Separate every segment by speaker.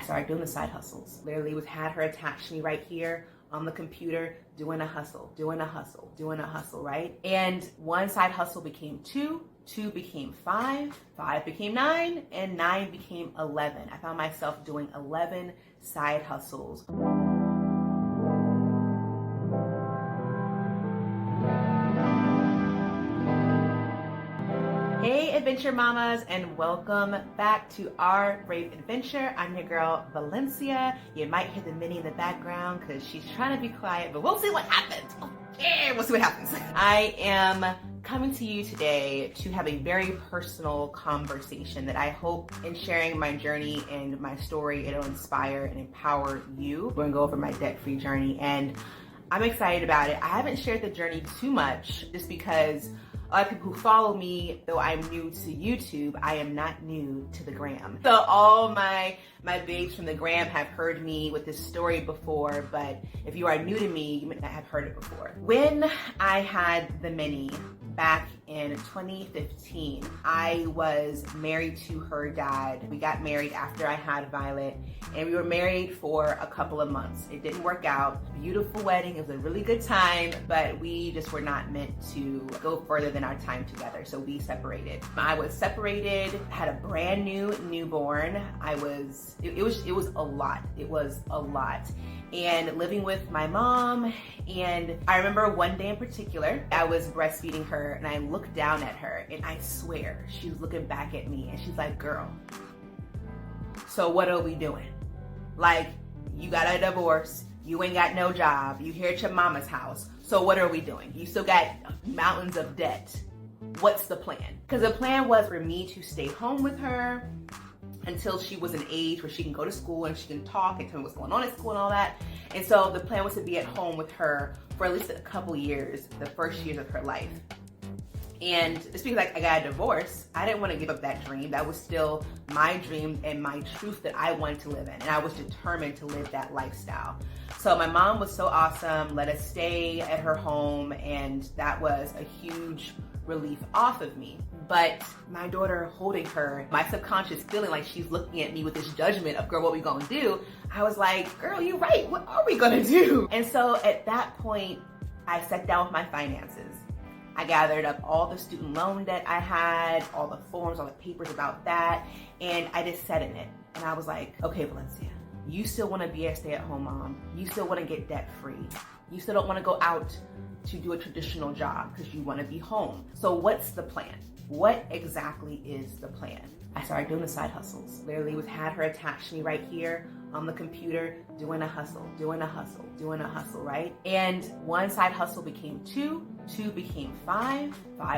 Speaker 1: started doing the side hustles. Literally had her attached to me right here on the computer, doing a hustle, right? And one side hustle became two became five became nine, and nine became 11. I found myself doing 11 side hustles. Hey adventure mamas, and welcome back to our brave adventure. I'm your girl Valencia. You might hear the Minnie in the background because she's trying to be quiet, but we'll see what happens. Okay, we'll see what happens. I am coming to you today to have a very personal conversation that I hope in sharing my journey and my story, it'll inspire and empower you. We're gonna go over my debt-free journey, and I'm excited about it. I haven't shared the journey too much just because a lot of people who follow me, though I'm new to YouTube, I am not new to the gram. So all my babes from the gram have heard me with this story before, but if you are new to me, you might not have heard it before. When I had the Minnie back in 2015, I was married to her dad. We got married after I had Violet, and we were married for a couple of months. It didn't work out. Beautiful wedding. It was a really good time, but we just were not meant to go further than our time together, so we separated. I was separated, had a brand new newborn. It was a lot. It was a lot. And living with my mom, and I remember one day in particular, I was breastfeeding her and I looked down at her and I swear she was looking back at me and she's like, girl, so what are we doing? Like, you got a divorce, you ain't got no job, you here at your mama's house, so what are we doing? You still got mountains of debt. What's the plan? Because the plan was for me to stay home with her until she was an age where she can go to school and she can talk and tell me what's going on at school and all that. And so the plan was to be at home with her for at least a couple years, the first years of her life. And just because I got a divorce, I didn't want to give up that dream. That was still my dream and my truth that I wanted to live in. And I was determined to live that lifestyle. So my mom was so awesome, let us stay at her home, and that was a huge relief off of me. But my daughter holding her, my subconscious feeling like she's looking at me with this judgment of, girl, what we gonna do? I was like, girl, you're right, what are we gonna do? And so at that point, I sat down with my finances. I gathered up all the student loan debt I had, all the forms, all the papers about that, and I just sat in it. And I was like, okay, Valencia, you still wanna be a stay-at-home mom. You still wanna get debt-free. You still don't wanna go out to do a traditional job because you wanna be home. So what's the plan? What exactly is the plan? I started doing the side hustles. Literally had her attached to me right here on the computer, doing a hustle, right? And one side hustle became two became five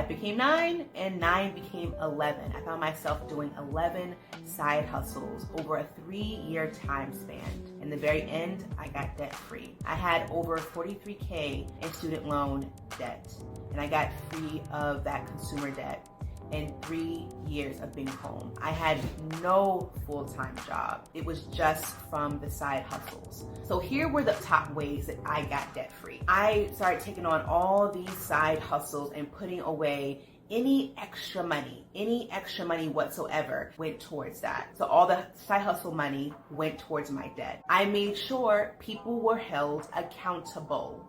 Speaker 1: became nine, and nine became 11. I found myself doing 11 side hustles over a 3-year time span. In the very end, I got debt free. I had over $43K in student loan debt, and I got free of that consumer debt in 3 years of being home. I had no full-time job. It was just from the side hustles. So here were the top ways that I got debt-free. I started taking on all these side hustles and putting away any extra money whatsoever went towards that. So all the side hustle money went towards my debt. I made sure people were held accountable.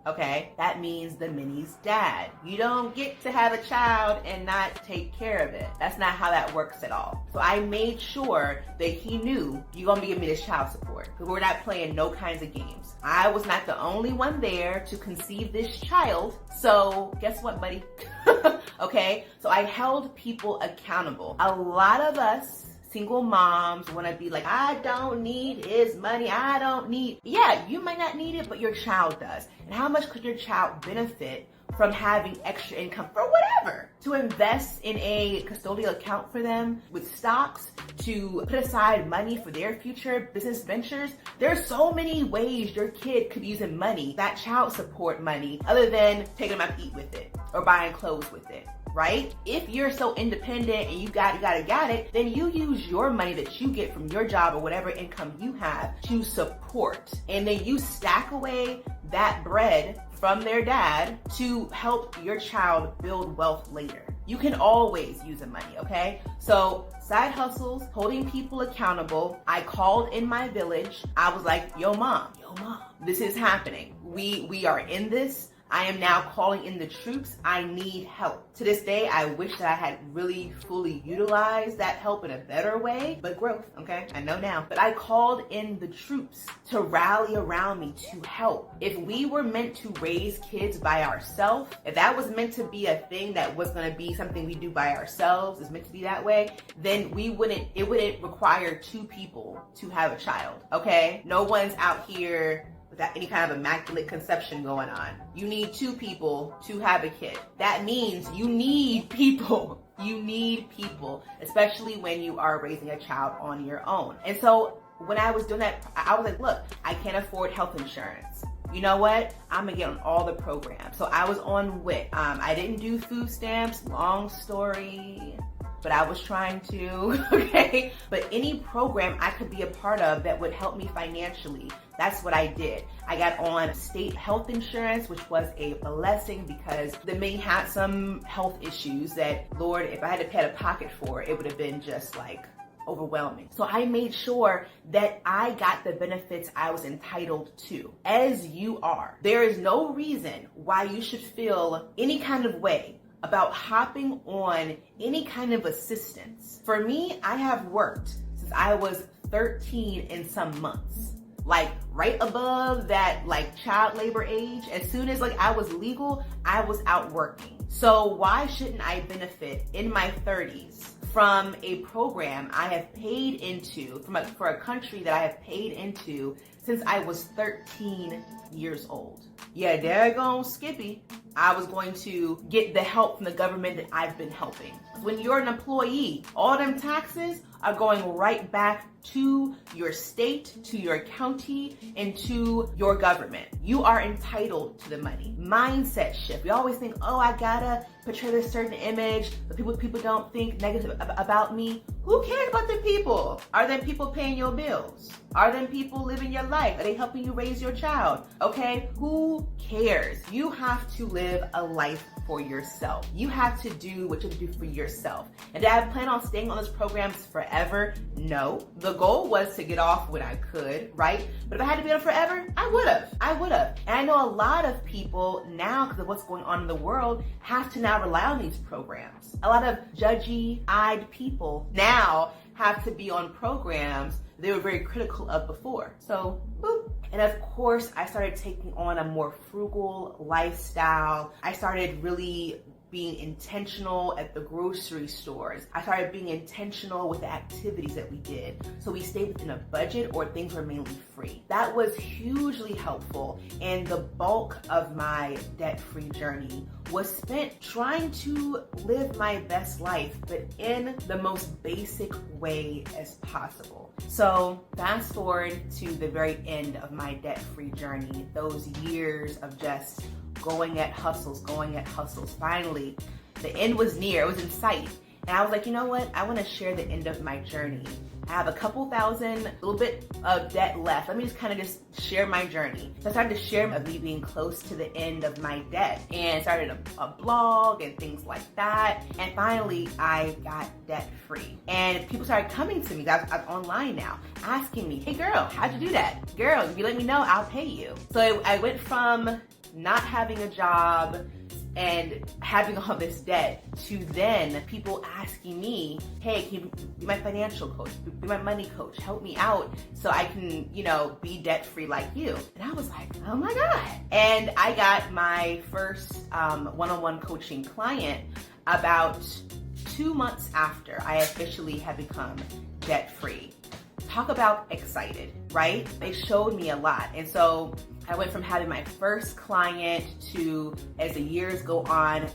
Speaker 1: Okay, that means the Minnie's dad. You don't get to have a child and not take care of it. That's not how that works at all. So I made sure that he knew you're gonna be giving me this child support, because we're not playing no kinds of games. I was not the only one there to conceive this child. So guess what, buddy? Okay, so I held people accountable. A lot of us single moms want to be like, I don't need his money, I don't need. Yeah, you might not need it, but your child does. And how much could your child benefit from having extra income for whatever? To invest in a custodial account for them with stocks, to put aside money for their future business ventures. There's so many ways your kid could be using money, that child support money, other than taking them out to eat with it or buying clothes with it. Right? If you're so independent and you got it, then you use your money that you get from your job or whatever income you have to support. And then you stack away that bread from their dad to help your child build wealth later. You can always use the money, okay? So side hustles, holding people accountable. I called in my village. I was like, yo mom, this is happening. We are in this. I am now calling in the troops. I need help. To this day, I wish that I had really fully utilized that help in a better way, but growth, okay? I know now. But I called in the troops to rally around me to help. If we were meant to raise kids by ourselves, if that was meant to be a thing that was gonna be something we do by ourselves, is meant to be that way, then it wouldn't require two people to have a child, okay? No one's out here without any kind of immaculate conception going on. You need two people to have a kid. That means you need people. You need people, especially when you are raising a child on your own. And so when I was doing that, I was like, look, I can't afford health insurance. You know what? I'm gonna get on all the programs. So I was on WIC. I didn't do food stamps, long story, but I was trying to, okay? But any program I could be a part of that would help me financially, that's what I did. I got on state health insurance, which was a blessing because the May had some health issues that, Lord, if I had to pay out of pocket for, it would have been just like overwhelming. So I made sure that I got the benefits I was entitled to, as you are. There is no reason why you should feel any kind of way about hopping on any kind of assistance. For me, I have worked since I was 13 in some months, like right above that like child labor age. As soon as like I was legal, I was out working. So why shouldn't I benefit in my 30s from a program I have paid into, for a country that I have paid into since I was 13 years old? Yeah, daggone Skippy. I was going to get the help from the government that I've been helping. When you're an employee, all them taxes are going right back to your state, to your county, and to your government. You are entitled to the money. Mindset shift. We always think, oh, I gotta portray this certain image, but people don't think negative about me. Who cares about the people? Are them people paying your bills? Are them people living your life? Are they helping you raise your child? Okay, who cares? You have to live a life for yourself. You have to do what you have to do for yourself. And did I plan on staying on those programs forever? No. The goal was to get off when I could, right? But if I had to be on forever, I would have. And I know a lot of people now, because of what's going on in the world, have to now rely on these programs. A lot of judgy-eyed people now have to be on programs they were very critical of before. So, boop. And of course, I started taking on a more frugal lifestyle. I started really being intentional at the grocery stores. I started being intentional with the activities that we did. So we stayed within a budget, or things were mainly free. That was hugely helpful. And the bulk of my debt-free journey was spent trying to live my best life, but in the most basic way as possible. So fast forward to the very end of my debt-free journey, those years of just going at hustles. Finally, the end was near, it was in sight. And I was like, you know what? I want to share the end of my journey. I have a couple thousand, a little bit of debt left. Let me just kind of share my journey. So I started to share of me being close to the end of my debt, and started a blog and things like that. And finally, I got debt free. And people started coming to me, I'm online now, asking me, hey girl, how'd you do that? Girl, if you let me know, I'll pay you. So I went from not having a job and having all this debt to then people asking me, hey, can you be my financial coach, be my money coach, help me out so I can, be debt free like you. And I was like, oh my God. And I got my first one-on-one coaching client about 2 months after I officially had become debt free. Talk about excited, right? They showed me a lot. And so I went from having my first client to, as the years go on,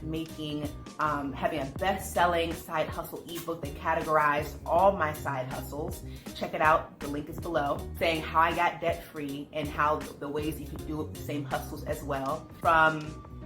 Speaker 1: having a best-selling side hustle ebook that categorized all my side hustles. Check it out, the link is below, saying how I got debt-free and how the ways you could do the same hustles as well. From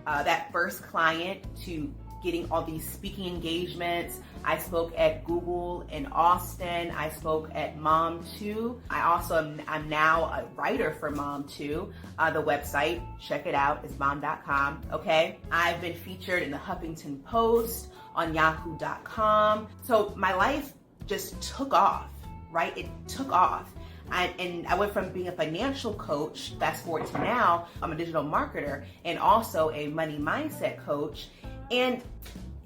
Speaker 1: that first client to getting all these speaking engagements. I spoke at Google in Austin. I spoke at Mom 2. I'm now a writer for Mom 2. The website, check it out, is mom.com, okay? I've been featured in the Huffington Post, on yahoo.com. So my life just took off, right? It took off. And I went from being a financial coach, fast forward to now, I'm a digital marketer and also a money mindset coach. And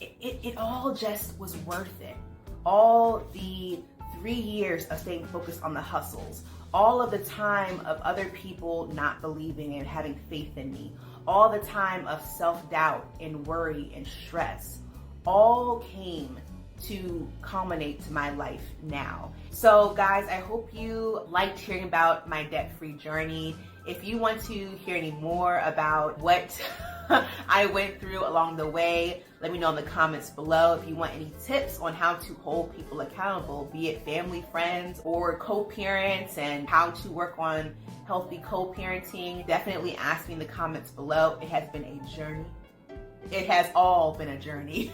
Speaker 1: it all just was worth it. All the 3 years of staying focused on the hustles, all of the time of other people not believing and having faith in me, all the time of self-doubt and worry and stress, all came to culminate to my life now. So guys, I hope you liked hearing about my debt-free journey. If you want to hear any more about what I went through along the way, let me know in the comments below. If you want any tips on how to hold people accountable, be it family, friends, or co-parents, and how to work on healthy co-parenting, definitely ask me in the comments below. It has been a journey. It has all been a journey.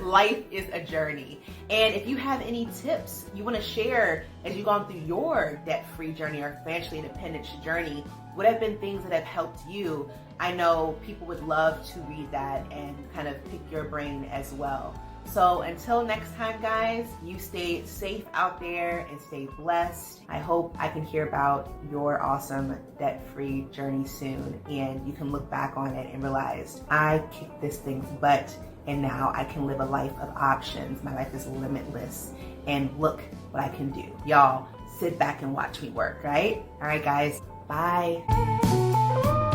Speaker 1: Life is a journey. And if you have any tips you want to share as you've gone through your debt-free journey or financially independent journey, what have been things that have helped you? I know people would love to read that and kind of pick your brain as well. So until next time, guys, you stay safe out there and stay blessed. I hope I can hear about your awesome debt-free journey soon, and you can look back on it and realize I kicked this thing's butt and now I can live a life of options. My life is limitless, and look what I can do. Y'all sit back and watch me work, right? All right, guys, bye.